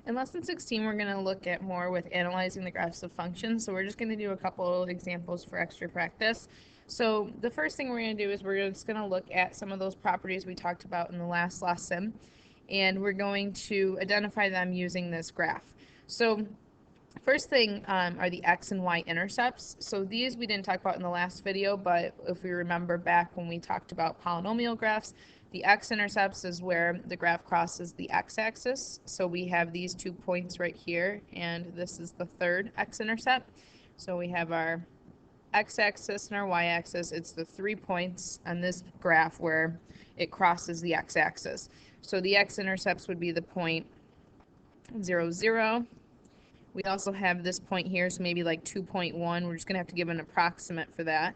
In lesson 16, we're going to look at more with analyzing the graphs of functions. So we're just going to do a couple examples for extra practice. So the first thing we're going to do is we're just going to look at some of those properties we talked about in the last lesson, and we're going to identify them using this graph. So first thing are the X and Y intercepts. So these we didn't talk about in the last video, but if we remember back when we talked about polynomial graphs, the X-intercepts is where the graph crosses the x-axis. So we have these 2 points right here, and this is the third X-intercept. So we have our x-axis and our y-axis. It's the 3 points on this graph where it crosses the x-axis. So the X-intercepts would be the point 0, 0. We also have this point here, so maybe like 2.1. We're just going to have to give an approximate for that,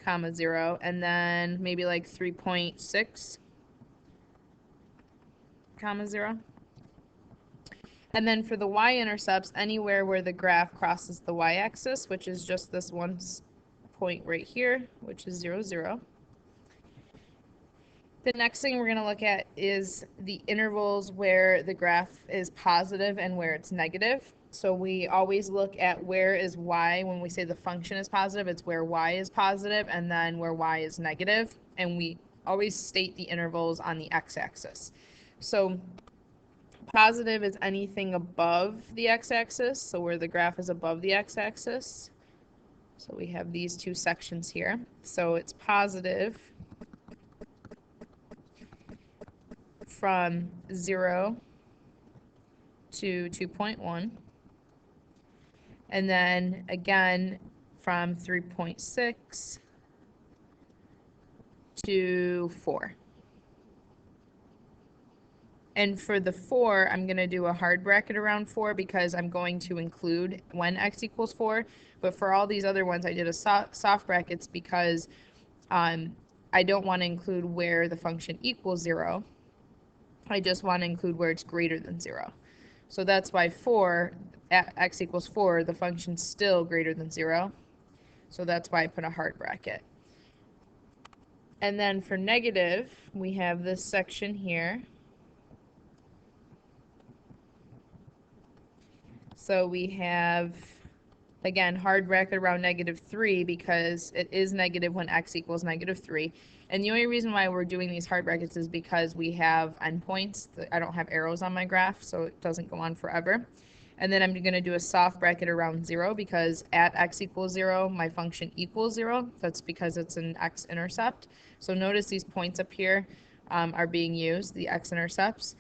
comma 0. And then maybe like 3.6. comma 0. And then for the y-intercepts, anywhere where the graph crosses the y-axis, which is just this one point right here, which is 0, 0. The next thing we're going to look at is the intervals where the graph is positive and where it's negative. So we always look at where is y. When we say the function is positive, it's where y is positive and then where y is negative. And we always state the intervals on the x-axis. So positive is anything above the x-axis, so where the graph is above the x-axis. So we have these two sections here. So it's positive from 0 to 2.1. And then again from 3.6 to 4. And for the 4, I'm going to do a hard bracket around 4 because I'm going to include when x equals 4. But for all these other ones, I did a soft brackets because I don't want to include where the function equals 0. I just want to include where it's greater than 0. So that's why 4, at x equals 4, the function's still greater than 0. So that's why I put a hard bracket. And then for negative, we have this section here. So we have, again, hard bracket around -3 because it is negative when x equals -3. And the only reason why we're doing these hard brackets is because we have endpoints. I don't have arrows on my graph, so it doesn't go on forever. And then I'm going to do a soft bracket around 0 because at x equals 0, my function equals 0. That's because it's an x-intercept. So notice these points up here are being used, the x-intercepts.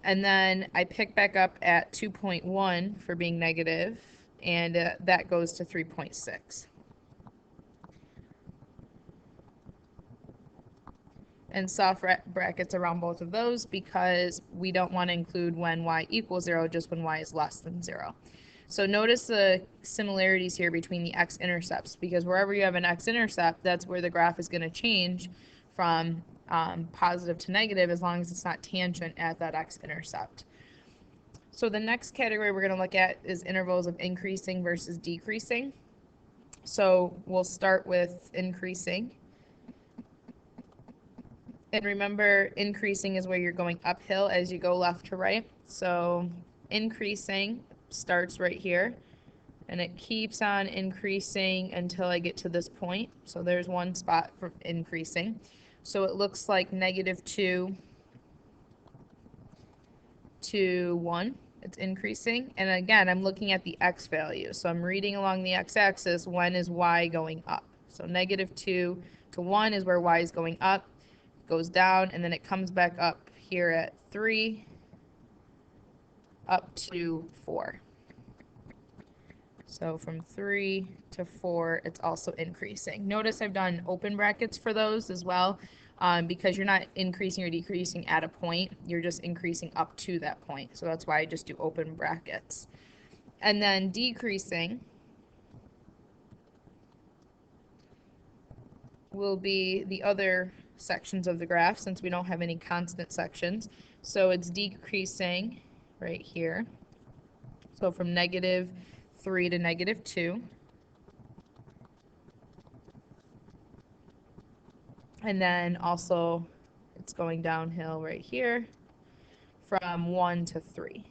And then I pick back up at 2.1 for being negative, and that goes to 3.6. And soft brackets around both of those because we don't want to include when y equals 0, just when y is less than 0. So notice the similarities here between the x-intercepts, because wherever you have an x-intercept, that's where the graph is going to change from positive to negative as long as it's not tangent at that x-intercept. So the next category we're going to look at is intervals of increasing versus decreasing. So we'll start with increasing. And remember, increasing is where you're going uphill as you go left to right. So increasing starts right here, and it keeps on increasing until I get to this point. So there's one spot for increasing. So it looks like -2 to 1. It's increasing. And again, I'm looking at the x value. So I'm reading along the x-axis, when is y going up? So -2 to 1 is where y is going up, goes down, and then it comes back up here at 3 up to 4. So from 3 to 4, it's also increasing. Notice I've done open brackets for those as well, because you're not increasing or decreasing at a point, you're just increasing up to that point. So that's why I just do open brackets. And then decreasing will be the other sections of the graph since we don't have any constant sections. So it's decreasing right here. So from -3 to -2. And then also it's going downhill right here from 1 to 3.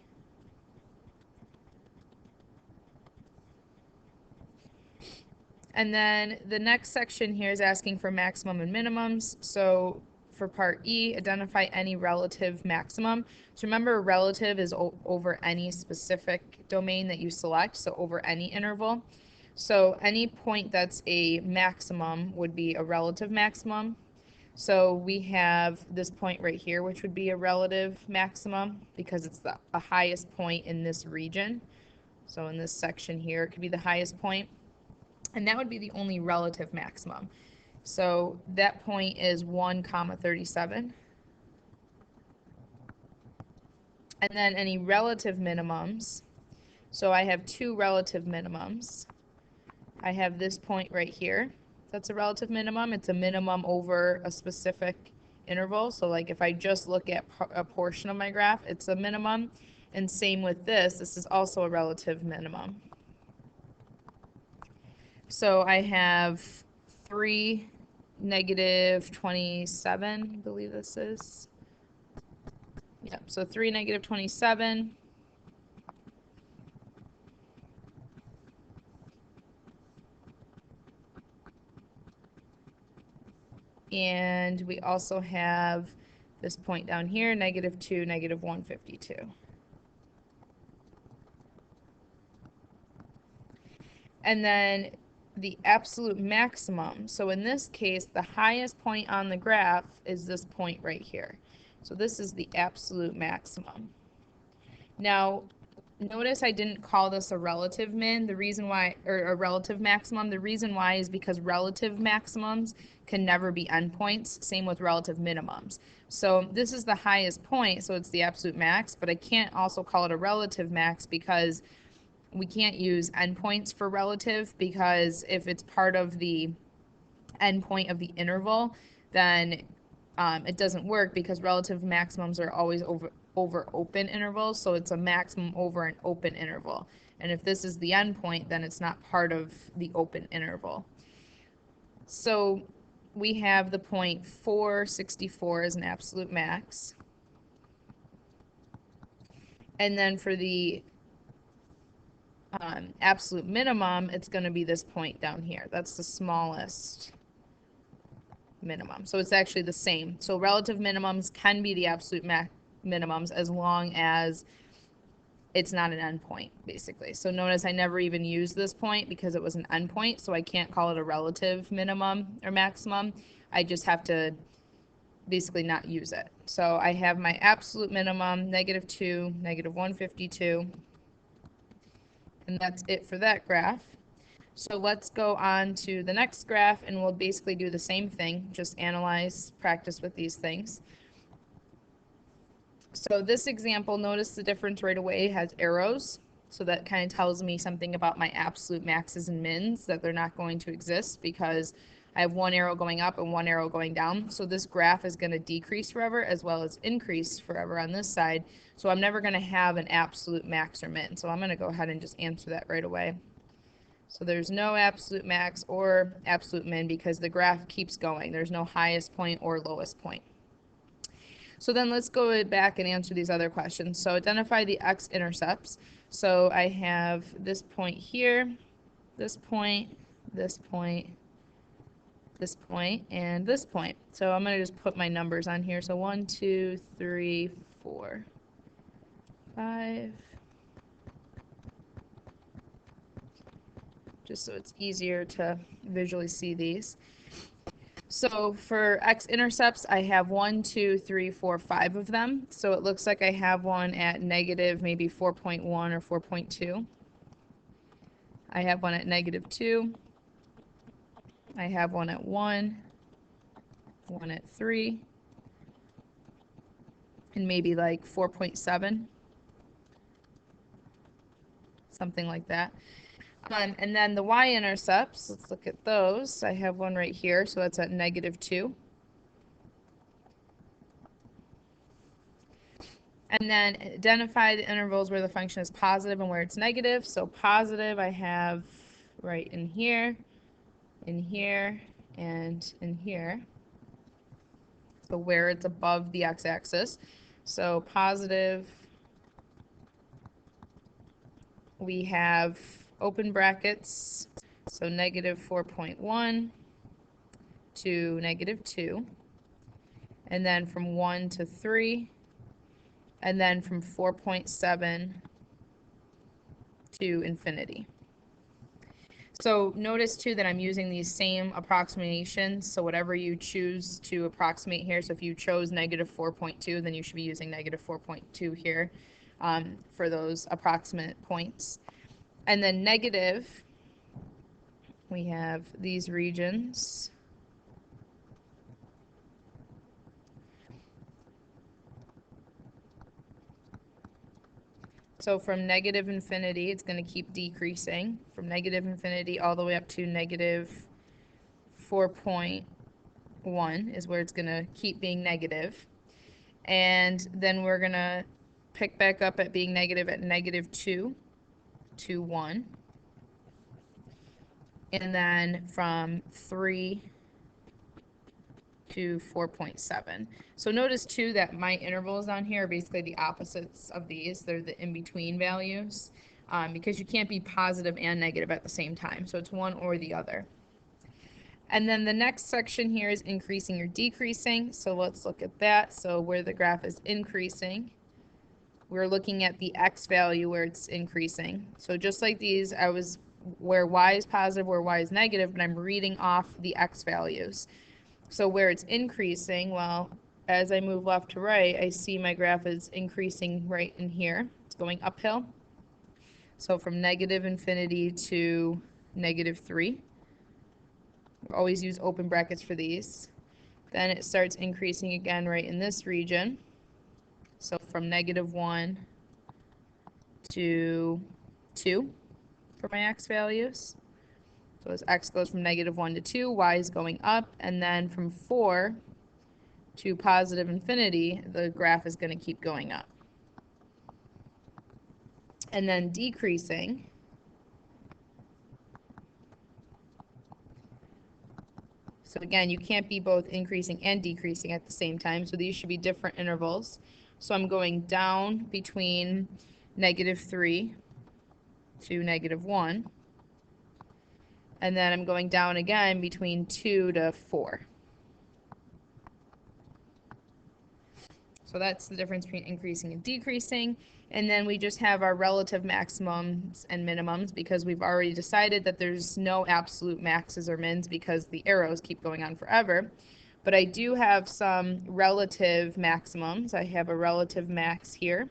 And then the next section here is asking for maximum and minimums. So for part E, identify any relative maximum. So remember, relative is over any specific domain that you select, so over any interval. So any point that's a maximum would be a relative maximum. So we have this point right here, which would be a relative maximum because it's the highest point in this region. So in this section here, it could be the highest point. And that would be the only relative maximum. So that point is 1, 37. And then any relative minimums. So I have two relative minimums. I have this point right here. That's a relative minimum. It's a minimum over a specific interval. So like if I just look at a portion of my graph, it's a minimum. And same with this. This is also a relative minimum. So I have 3, -27, I believe this is. Yep, so 3, -27. And we also have this point down here, -2, -152. And then the absolute maximum. So in this case, the highest point on the graph is this point right here. So this is the absolute maximum. Now, notice I didn't call this a relative min. The reason why, or a relative maximum, the reason why is because relative maximums can never be endpoints. Same with relative minimums. So this is the highest point, so it's the absolute max, but I can't also call it a relative max because we can't use endpoints for relative, because if it's part of the endpoint of the interval, then it doesn't work because relative maximums are always over open intervals, so it's a maximum over an open interval. And if this is the endpoint, then it's not part of the open interval. So we have the point 464 as an absolute max. And then for the absolute minimum, it's going to be this point down here. That's the smallest minimum. So it's actually the same. So relative minimums can be the absolute minimums as long as it's not an endpoint, basically. So notice I never even used this point because it was an endpoint, so I can't call it a relative minimum or maximum. I just have to basically not use it. So I have my absolute minimum, -2, -152. And that's it for that graph. So let's go on to the next graph, and we'll basically do the same thing, just analyze, practice with these things. So this example, notice the difference right away, it has arrows. So that kind of tells me something about my absolute maxes and mins, that they're not going to exist because I have one arrow going up and one arrow going down. So this graph is going to decrease forever as well as increase forever on this side. So I'm never going to have an absolute max or min. So I'm going to go ahead and just answer that right away. So there's no absolute max or absolute min because the graph keeps going. There's no highest point or lowest point. So then let's go back and answer these other questions. So identify the X-intercepts. So I have this point here, this point, this point, this point, and this point. So I'm going to just put my numbers on here. So 1, 2, 3, 4, 5. Just so it's easier to visually see these. So for X-intercepts, I have 1, 2, 3, 4, 5 of them. So it looks like I have one at negative maybe 4.1 or 4.2. I have one at -2. I have one at 1, one at 3, and maybe like 4.7. Something like that. And then the Y-intercepts, let's look at those. I have one right here, so that's at -2. And then identify the intervals where the function is positive and where it's negative. So positive I have right in here, and in here. So where it's above the x-axis. So positive, we have open brackets. So negative 4.1 to negative 2, and then from 1 to 3, and then from 4.7 to infinity. So notice too that I'm using these same approximations, so whatever you choose to approximate here, so if you chose negative 4.2, then you should be using negative 4.2 here for those approximate points. And then negative, we have these regions. So from negative infinity, it's going to keep decreasing. From negative infinity all the way up to negative 4.1 is where it's going to keep being negative. And then we're going to pick back up at being negative at negative 2 to 1. And then from 3 to 4.7. So notice too that my intervals on here are basically the opposites of these. They're the in-between values because you can't be positive and negative at the same time. So it's one or the other. And then the next section here is increasing or decreasing. So let's look at that. So where the graph is increasing, we're looking at the x value where it's increasing. So just like these, I was where y is positive, where y is negative, but I'm reading off the x values. So where it's increasing, well, as I move left to right, I see my graph is increasing right in here. It's going uphill. So from negative infinity to negative 3. Always use open brackets for these. Then it starts increasing again right in this region. So from negative 1 to 2 for my x values. So as x goes from negative 1 to 2, y is going up, and then from 4 to positive infinity, the graph is going to keep going up. And then decreasing, so again, you can't be both increasing and decreasing at the same time, so these should be different intervals. So I'm going down between negative 3 to negative 1. And then I'm going down again between 2 to 4. So that's the difference between increasing and decreasing. And then we just have our relative maximums and minimums because we've already decided that there's no absolute maxes or mins because the arrows keep going on forever. But I do have some relative maximums. I have a relative max here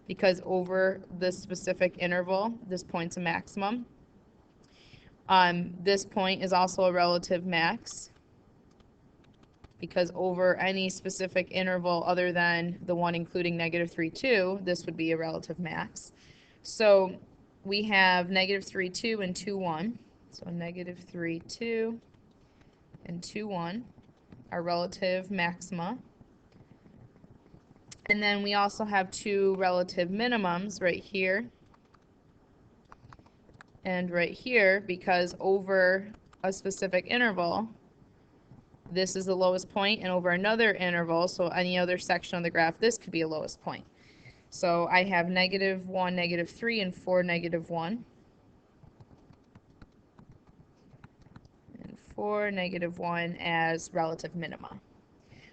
because over this specific interval, this point's a maximum. This point is also a relative max because over any specific interval other than the one including negative 3, 2, this would be a relative max. So we have negative 3, 2, and 2, 1. So negative 3, 2, and 2, 1 are relative maxima. And then we also have two relative minimums right here and right here because over a specific interval, this is the lowest point, and over another interval, so any other section of the graph, this could be a lowest point. So I have negative 1, negative 3, and 4, negative 1. And 4, negative 1 as relative minima.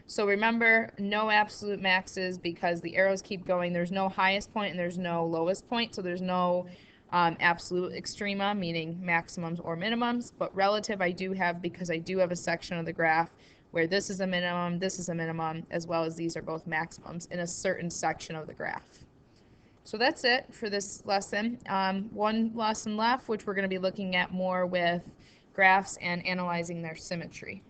So remember, no absolute maxes because the arrows keep going. There's no highest point and there's no lowest point, so there's no absolute extrema, meaning maximums or minimums, but relative I do have because I do have a section of the graph where this is a minimum, this is a minimum, as well as these are both maximums in a certain section of the graph. So that's it for this lesson. One lesson left, which we're going to be looking at more with graphs and analyzing their symmetry.